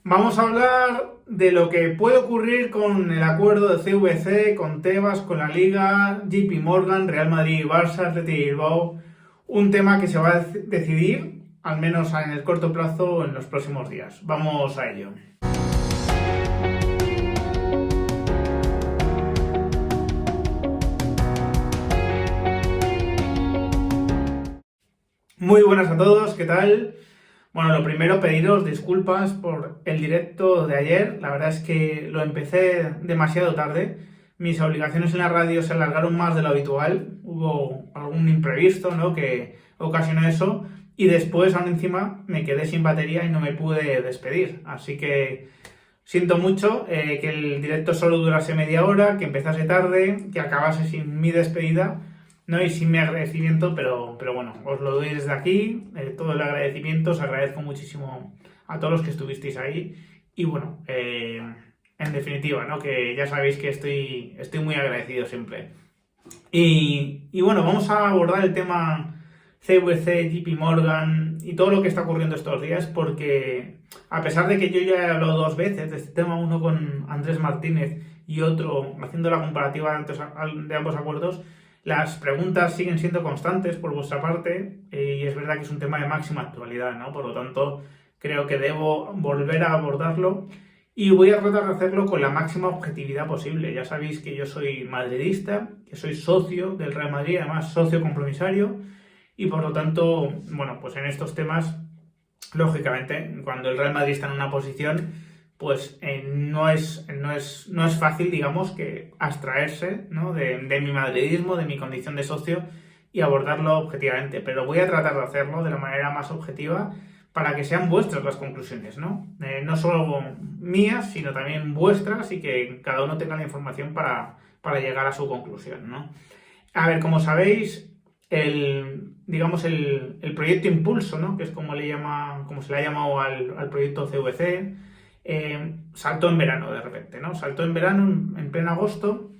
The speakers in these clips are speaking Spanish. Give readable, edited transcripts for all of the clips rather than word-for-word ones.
Vamos a hablar de lo que puede ocurrir con el acuerdo de CVC, con Tebas, con la Liga, JP Morgan, Real Madrid, Barça, Athletic Bilbao. Un tema que se va a decidir, al menos en el corto plazo, en los próximos días. Vamos a ello. Muy buenas a todos, ¿qué tal? Bueno, lo primero, pediros disculpas por el directo de ayer. La verdad es que lo empecé demasiado tarde. Mis obligaciones en la radio se alargaron más de lo habitual. Hubo algún imprevisto, ¿no?, que ocasionó eso. Y después, aún encima, me quedé sin batería y no me pude despedir. Así que siento mucho que el directo solo durase media hora, que empezase tarde, que acabase sin mi despedida, ¿no?, y sin mi agradecimiento, pero bueno, os lo doy desde aquí, todo el agradecimiento, os agradezco muchísimo a todos los que estuvisteis ahí, y bueno, en definitiva, ¿no?, que ya sabéis que estoy muy agradecido siempre. Y bueno, vamos a abordar el tema CVC, JP Morgan y todo lo que está ocurriendo estos días, porque a pesar de que yo ya he hablado dos veces de este tema, uno con Andrés Martínez y otro haciendo la comparativa de ambos acuerdos, las preguntas siguen siendo constantes por vuestra parte y es verdad que es un tema de máxima actualidad, ¿no? Por lo tanto, creo que debo volver a abordarlo y voy a tratar de hacerlo con la máxima objetividad posible. Ya sabéis que yo soy madridista, que soy socio del Real Madrid, además socio compromisario, y por lo tanto, bueno, pues en estos temas, lógicamente, cuando el Real Madrid está en una posición, pues no es fácil, digamos, que abstraerse, ¿no?, de mi madridismo, de mi condición de socio y abordarlo objetivamente. Pero voy a tratar de hacerlo de la manera más objetiva para que sean vuestras las conclusiones, ¿no? No solo mías, sino también vuestras y que cada uno tenga la información para llegar a su conclusión, ¿no? A ver, como sabéis, digamos el proyecto Impulso, ¿no?, que es como se le ha llamado al proyecto CVC, saltó en verano de repente, ¿no? Saltó en verano, en pleno agosto,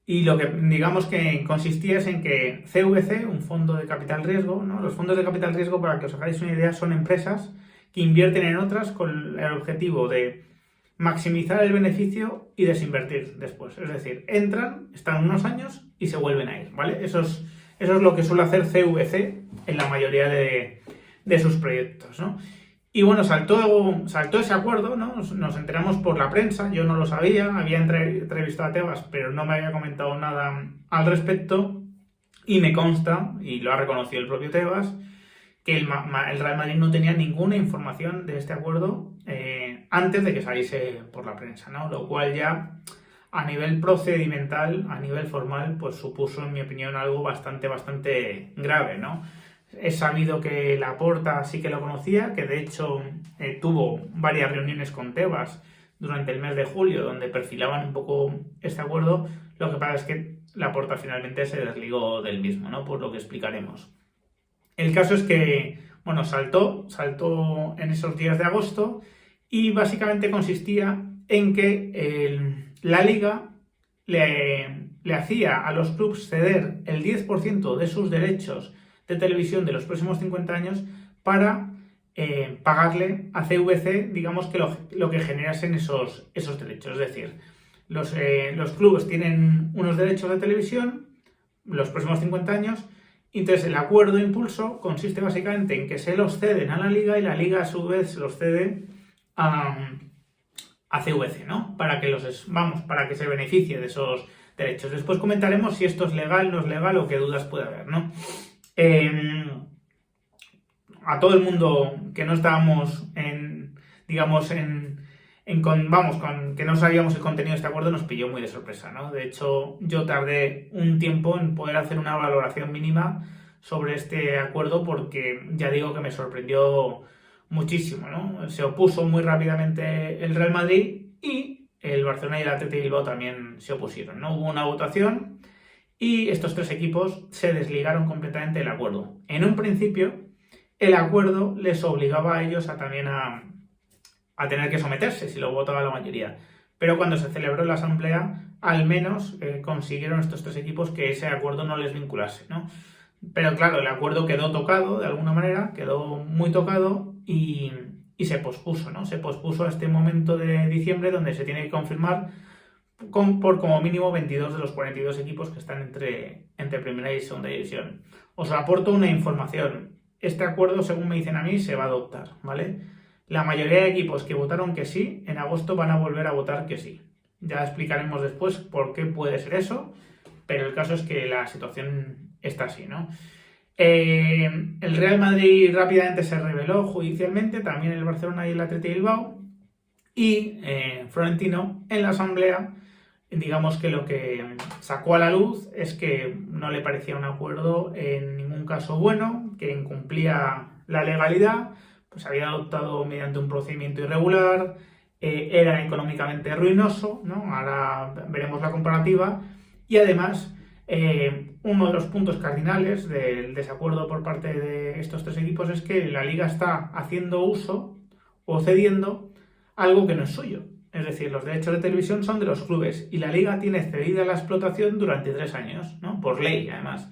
y lo que digamos que consistía es en que CVC, un fondo de capital riesgo, ¿no? Los fondos de capital riesgo, para que os hagáis una idea, son empresas que invierten en otras con el objetivo de maximizar el beneficio y desinvertir después. Es decir, entran, están unos años y se vuelven a ir, ¿vale? Eso es lo que suele hacer CVC en la mayoría de sus proyectos, ¿no? Y bueno, saltó ese acuerdo, ¿no? Nos enteramos por la prensa, yo no lo sabía, había entrevistado a Tebas, pero no me había comentado nada al respecto, y me consta, y lo ha reconocido el propio Tebas, que el Real Madrid no tenía ninguna información de este acuerdo antes de que saliese por la prensa, ¿no? Lo cual ya, a nivel procedimental, a nivel formal, pues supuso, en mi opinión, algo bastante grave, ¿no? He sabido que Laporta sí que lo conocía, que de hecho tuvo varias reuniones con Tebas durante el mes de julio, donde perfilaban un poco este acuerdo. Lo que pasa es que Laporta finalmente se desligó del mismo, ¿no?, por lo que explicaremos. El caso es que, bueno, saltó en esos días de agosto y básicamente consistía en que la Liga le hacía a los clubes ceder el 10% de sus derechos de televisión de los próximos 50 años para pagarle a CVC, digamos, que lo que generasen esos derechos. Es decir, los clubes tienen unos derechos de televisión los próximos 50 años, y entonces el acuerdo Impulso consiste básicamente en que se los ceden a la Liga y la Liga a su vez se los cede a CVC, ¿no?, para que se beneficie de esos derechos. Después comentaremos si esto es legal, no es legal o qué dudas puede haber, ¿no? A todo el mundo que no estábamos que no sabíamos el contenido de este acuerdo, nos pilló muy de sorpresa, ¿no? De hecho, yo tardé un tiempo en poder hacer una valoración mínima sobre este acuerdo porque ya digo que me sorprendió muchísimo, ¿no? Se opuso muy rápidamente el Real Madrid y el Barcelona y el Athletic Bilbao también se opusieron, ¿no? Hubo una votación y estos tres equipos se desligaron completamente del acuerdo. En un principio, el acuerdo les obligaba a ellos también a tener que someterse si lo votaba la mayoría. Pero cuando se celebró la asamblea, al menos consiguieron estos tres equipos que ese acuerdo no les vinculase, ¿no? Pero claro, el acuerdo quedó tocado de alguna manera, quedó muy tocado y y se pospuso, ¿no? Se pospuso a este momento de diciembre donde se tiene que confirmar por como mínimo 22 de los 42 equipos que están entre primera y segunda división. Os aporto una información. Este acuerdo, según me dicen a mí, se va a adoptar, ¿vale? La mayoría de equipos que votaron que sí, en agosto van a volver a votar que sí. Ya explicaremos después por qué puede ser eso, pero el caso es que la situación está así, ¿no? El Real Madrid rápidamente se rebeló judicialmente, también el Barcelona y el Athletic Bilbao, y Florentino en la asamblea, digamos que lo que sacó a la luz es que no le parecía un acuerdo en ningún caso bueno, que incumplía la legalidad, pues había adoptado mediante un procedimiento irregular, era económicamente ruinoso, ¿no? Ahora veremos la comparativa, y además uno de los puntos cardinales del desacuerdo por parte de estos tres equipos es que la liga está haciendo uso o cediendo algo que no es suyo. Es decir, los derechos de televisión son de los clubes y la liga tiene cedida la explotación durante 3 años, ¿no? Por ley, además.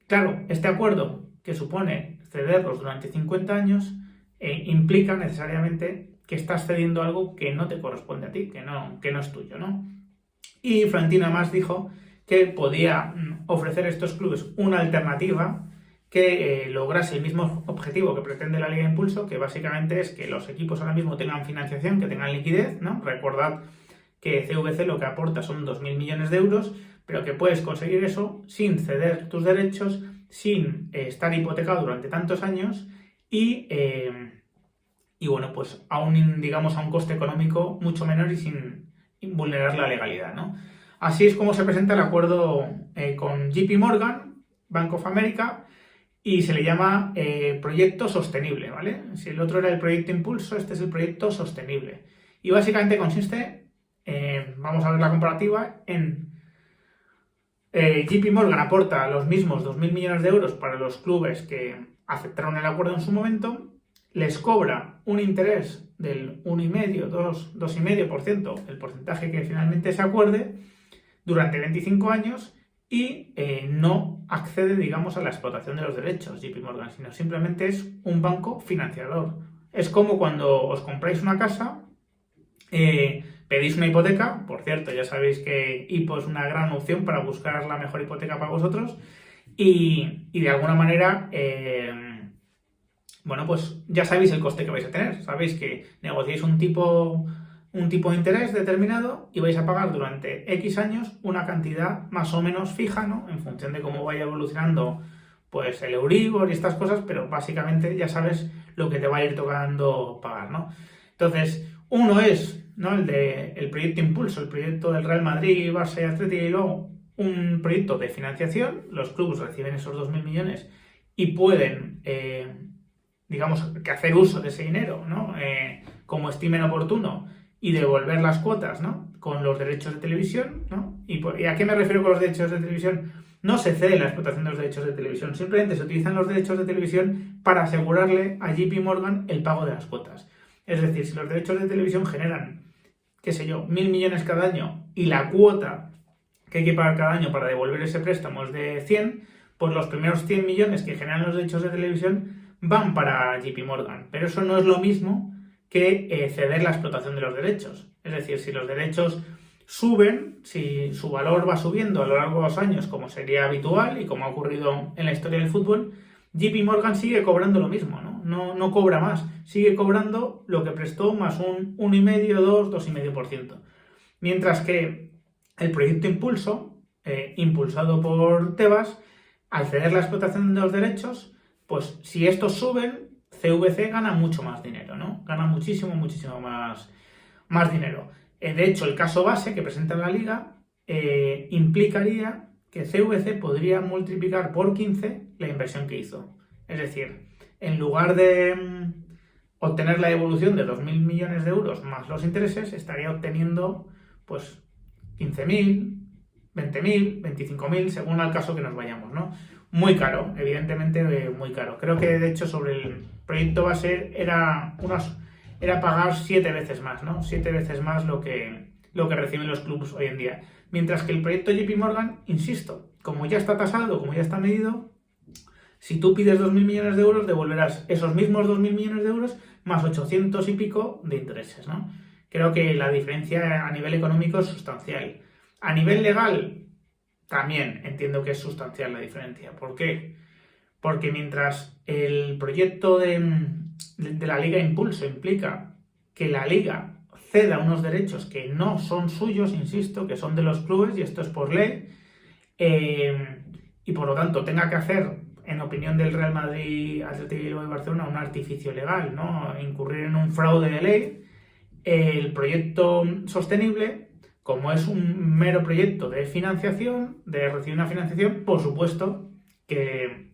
Claro, este acuerdo, que supone cederlos durante 50 años, implica necesariamente que estás cediendo algo que no te corresponde a ti, que no es tuyo, ¿no? Y Florentino además dijo que podía ofrecer a estos clubes una alternativa que lograse el mismo objetivo que pretende la Liga de Impulso, que básicamente es que los equipos ahora mismo tengan financiación, que tengan liquidez, ¿no? Recordad que CVC lo que aporta son 2.000 millones de euros, pero que puedes conseguir eso sin ceder tus derechos, sin estar hipotecado durante tantos años y bueno, pues a un coste económico mucho menor y sin vulnerar la legalidad, ¿no? Así es como se presenta el acuerdo con JP Morgan, Bank of America, y se le llama proyecto sostenible, ¿vale? Si el otro era el proyecto impulso, este es el proyecto sostenible. Y básicamente consiste, vamos a ver la comparativa, en JP Morgan aporta los mismos 2.000 millones de euros para los clubes que aceptaron el acuerdo en su momento, les cobra un interés del 1,5, 2,5%, el porcentaje que finalmente se acuerde, durante 25 años, y no accede, digamos, a la explotación de los derechos JP Morgan, sino simplemente es un banco financiador. Es como cuando os compráis una casa, pedís una hipoteca, por cierto, ya sabéis que Hipo es una gran opción para buscar la mejor hipoteca para vosotros, y de alguna manera, bueno, pues ya sabéis el coste que vais a tener, sabéis que negociáis un tipo de interés determinado y vais a pagar durante X años una cantidad más o menos fija, ¿no? En función de cómo vaya evolucionando pues el Euribor y estas cosas, pero básicamente ya sabes lo que te va a ir tocando pagar, ¿no? Entonces, uno es, ¿no?, el proyecto Impulso, el proyecto del Real Madrid, Barça y Athletic, y luego un proyecto de financiación. Los clubes reciben esos 2.000 millones y pueden, digamos, que hacer uso de ese dinero, ¿no? Como estimen oportuno, y devolver las cuotas, ¿no?, con los derechos de televisión, ¿no? ¿Y a qué me refiero con los derechos de televisión? No se cede la explotación de los derechos de televisión, simplemente se utilizan los derechos de televisión para asegurarle a JP Morgan el pago de las cuotas. Es decir, si los derechos de televisión generan, qué sé yo, 1.000 millones cada año y la cuota que hay que pagar cada año para devolver ese préstamo es de 100, pues los primeros 100 millones que generan los derechos de televisión van para JP Morgan. Pero eso no es lo mismo que ceder la explotación de los derechos. Es decir, si los derechos suben, si su valor va subiendo a lo largo de los años, como sería habitual y como ha ocurrido en la historia del fútbol, JP Morgan sigue cobrando lo mismo, ¿no? No cobra más, sigue cobrando lo que prestó más un 1,5, 2,5%. Mientras que el proyecto Impulso, impulsado por Tebas, al ceder la explotación de los derechos, pues si estos suben, CVC gana mucho más dinero, ¿no? Gana muchísimo más dinero. De hecho, el caso base que presenta la Liga implicaría que CVC podría multiplicar por 15 la inversión que hizo. Es decir, en lugar de obtener la devolución de 2.000 millones de euros más los intereses, estaría obteniendo pues 15.000, 20.000, 25.000, según el caso que nos vayamos, ¿no? Muy caro, evidentemente muy caro. Creo que de hecho sobre el proyecto base era pagar 7 veces más, ¿no? 7 veces más lo que reciben los clubes hoy en día. Mientras que el proyecto JP Morgan, insisto, como ya está tasado, como ya está medido, si tú pides 2.000 millones de euros, devolverás esos mismos 2.000 millones de euros más 800 y pico de intereses, ¿no? Creo que la diferencia a nivel económico es sustancial. A nivel legal, también entiendo que es sustancial la diferencia. ¿Por qué? Porque mientras el proyecto de la Liga Impulso implica que la Liga ceda unos derechos que no son suyos, insisto, que son de los clubes, y esto es por ley, y por lo tanto tenga que hacer, en opinión del Real Madrid, Atlético de Bilbao y Barcelona, un artificio legal, ¿no? Incurrir en un fraude de ley, el proyecto sostenible, como es un mero proyecto de financiación, de recibir una financiación, por supuesto que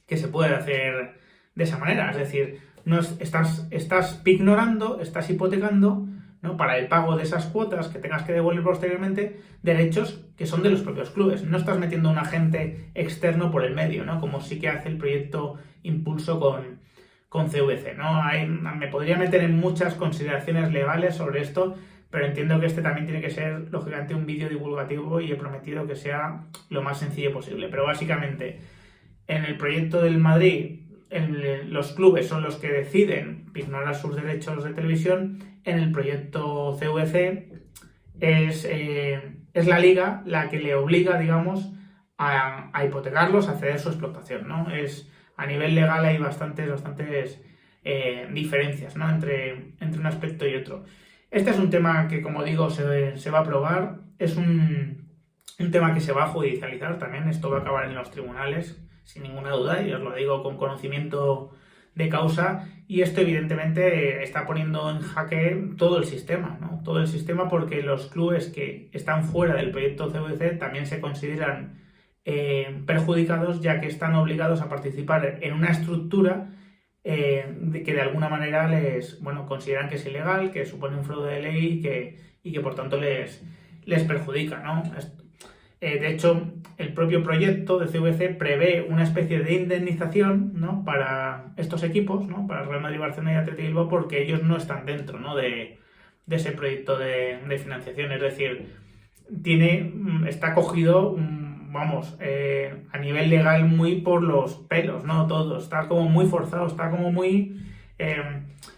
se puede hacer de esa manera. Es decir, no estás pignorando, estás hipotecando, ¿no?, para el pago de esas cuotas que tengas que devolver posteriormente, derechos que son de los propios clubes. No estás metiendo a un agente externo por el medio, ¿no?, como sí que hace el proyecto Impulso con CVC, ¿no? Me podría meter en muchas consideraciones legales sobre esto, pero entiendo que este también tiene que ser, lógicamente, un vídeo divulgativo y he prometido que sea lo más sencillo posible. Pero básicamente, en el proyecto del Madrid, los clubes son los que deciden ignorar sus derechos de televisión. En el proyecto CVC es la Liga la que le obliga, digamos, a hipotecarlos, a ceder su explotación, ¿no? A nivel legal hay bastantes diferencias, ¿no?, entre un aspecto y otro. Este es un tema que, como digo, se va a aprobar. Es un tema que se va a judicializar también. Esto va a acabar en los tribunales, sin ninguna duda, y os lo digo con conocimiento de causa. Y esto, evidentemente, está poniendo en jaque todo el sistema, ¿no? Todo el sistema, porque los clubes que están fuera del proyecto CVC también se consideran perjudicados, ya que están obligados a participar en una estructura que de alguna manera consideran que es ilegal, que supone un fraude de ley y que por tanto les perjudica, ¿no? De hecho, el propio proyecto de CVC prevé una especie de indemnización, ¿no?, para estos equipos, ¿no?, para Real Madrid, Barcelona y Atlético de Bilbao, porque ellos no están dentro, ¿no?, de ese proyecto de financiación. Es decir, está cogido, a nivel legal muy por los pelos, ¿no? Todo está como muy forzado, está como muy...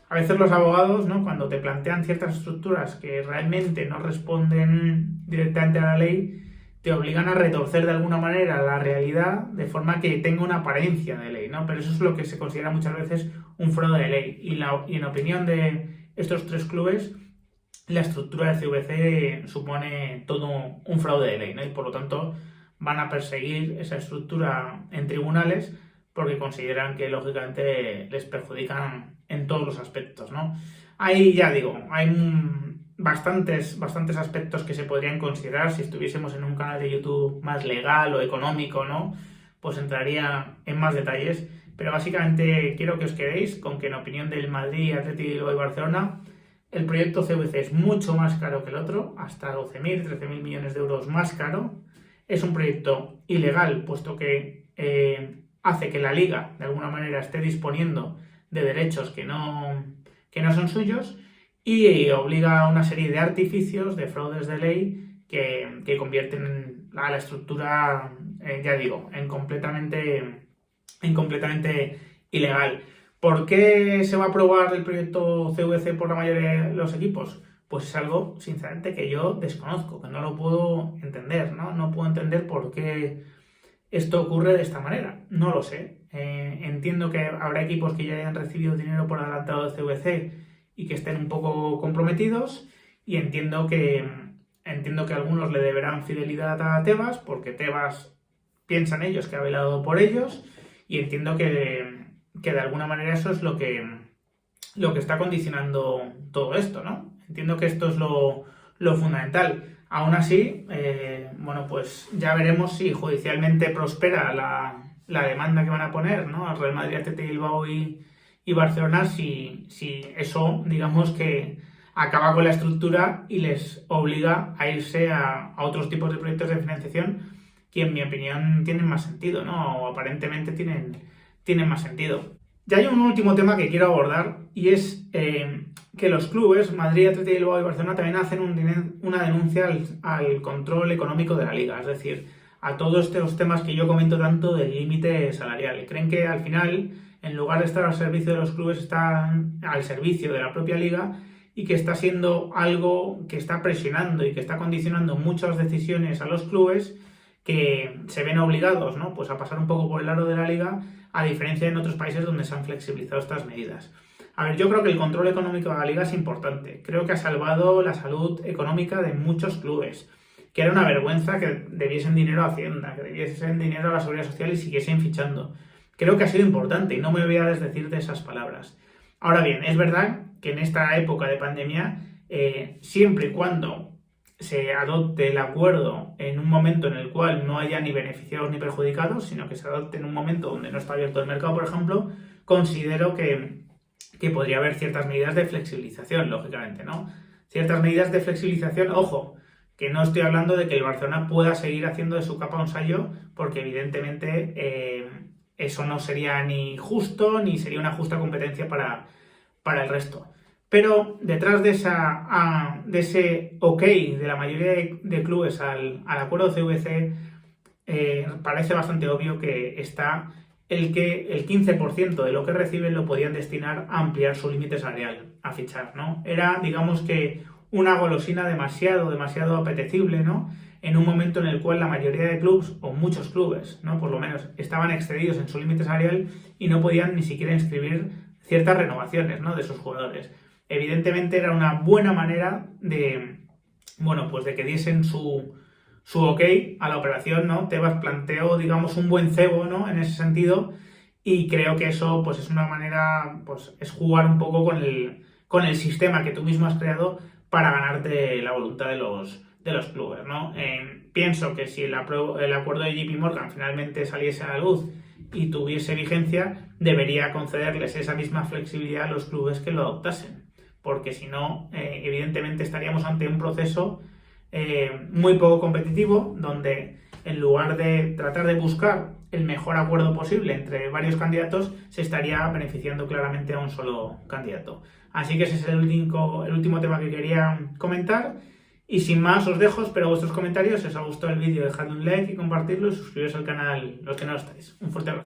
a veces los abogados, ¿no?, cuando te plantean ciertas estructuras que realmente no responden directamente a la ley, te obligan a retorcer de alguna manera la realidad de forma que tenga una apariencia de ley, ¿no? Pero eso es lo que se considera muchas veces un fraude de ley. Y en opinión de estos tres clubes, la estructura de CVC supone todo un fraude de ley, ¿no? Y por lo tanto van a perseguir esa estructura en tribunales porque consideran que, lógicamente, les perjudican en todos los aspectos, ¿no? Ahí, ya digo, hay bastantes aspectos que se podrían considerar. Si estuviésemos en un canal de YouTube más legal o económico, ¿no?, pues entraría en más detalles. Pero básicamente quiero que os quedéis con que, en opinión del Madrid, Atlético y Barcelona, el proyecto CVC es mucho más caro que el otro, hasta 12.000, 13.000 millones de euros más caro. Es un proyecto ilegal, puesto que hace que la Liga, de alguna manera, esté disponiendo de derechos que no son suyos, y obliga a una serie de artificios, de fraudes de ley, que convierten a la estructura, ya digo, en completamente ilegal. ¿Por qué se va a aprobar el proyecto CVC por la mayoría de los equipos? Pues es algo, sinceramente, que yo desconozco, que no lo puedo entender, ¿no? No puedo entender por qué esto ocurre de esta manera. No lo sé. Entiendo que habrá equipos que ya hayan recibido dinero por adelantado de CVC y que estén un poco comprometidos, y entiendo que algunos le deberán fidelidad a Tebas, porque Tebas piensan ellos que ha velado por ellos, y entiendo que de alguna manera eso es lo que está condicionando todo esto, ¿no? Entiendo que esto es lo fundamental. Aún así, pues ya veremos si judicialmente prospera la demanda que van a poner, ¿no?, al Real Madrid, Atlético de Bilbao y Barcelona, si eso, digamos, que acaba con la estructura y les obliga a irse a otros tipos de proyectos de financiación que, en mi opinión, tienen más sentido, ¿no? O aparentemente tienen más sentido. Ya hay un último tema que quiero abordar, y es que los clubes, Madrid, Atlético de Bilbao y Barcelona, también hacen una denuncia al control económico de la Liga, es decir, a todos estos temas que yo comento tanto del límite salarial. Y creen que, al final, en lugar de estar al servicio de los clubes, está al servicio de la propia liga y que está siendo algo que está presionando y que está condicionando muchas decisiones a los clubes que se ven obligados, ¿no? Pues a pasar un poco por el aro de la liga, a diferencia de en otros países donde se han flexibilizado estas medidas. A ver, yo creo que el control económico de la liga es importante. Creo que ha salvado la salud económica de muchos clubes, que era una vergüenza que debiesen dinero a Hacienda, que debiesen dinero a la Seguridad Social y siguiesen fichando. Creo que ha sido importante y no me voy a desdecir de esas palabras. Ahora bien, es verdad que en esta época de pandemia, siempre y cuando se adopte el acuerdo en un momento en el cual no haya ni beneficiados ni perjudicados, sino que se adopte en un momento donde no está abierto el mercado, por ejemplo, considero que podría haber ciertas medidas de flexibilización, lógicamente, ¿no? Ciertas medidas de flexibilización, ojo, que no estoy hablando de que el Barcelona pueda seguir haciendo de su capa un sayo, porque evidentemente eso no sería ni justo, ni sería una justa competencia para el resto. Pero detrás de ese ok de la mayoría de clubes al acuerdo CVC, parece bastante obvio que está el que el 15% de lo que reciben lo podían destinar a ampliar su límite salarial, a fichar, ¿no? Era, digamos que, una golosina demasiado apetecible, ¿no? En un momento en el cual la mayoría de clubes, o muchos clubes, ¿no? Por lo menos, estaban excedidos en su límite salarial y no podían ni siquiera inscribir ciertas renovaciones, ¿no? De sus jugadores. Evidentemente era una buena manera de, bueno, pues de que diesen su ok a la operación, ¿no? Tebas planteó, digamos, un buen cebo, ¿no? En ese sentido, y creo que eso, pues, es una manera, pues, es jugar un poco con el sistema que tú mismo has creado para ganarte la voluntad de los clubes, ¿no? Pienso que si el acuerdo de JP Morgan finalmente saliese a la luz y tuviese vigencia, debería concederles esa misma flexibilidad a los clubes que lo adoptasen, porque si no, evidentemente estaríamos ante un proceso muy poco competitivo, donde en lugar de tratar de buscar el mejor acuerdo posible entre varios candidatos, se estaría beneficiando claramente a un solo candidato. Así que ese es el último tema que quería comentar. Y sin más os dejo, espero vuestros comentarios. Si os ha gustado el vídeo, dejadle un like y compartirlo y suscribiros al canal los que no lo estáis. Un fuerte abrazo.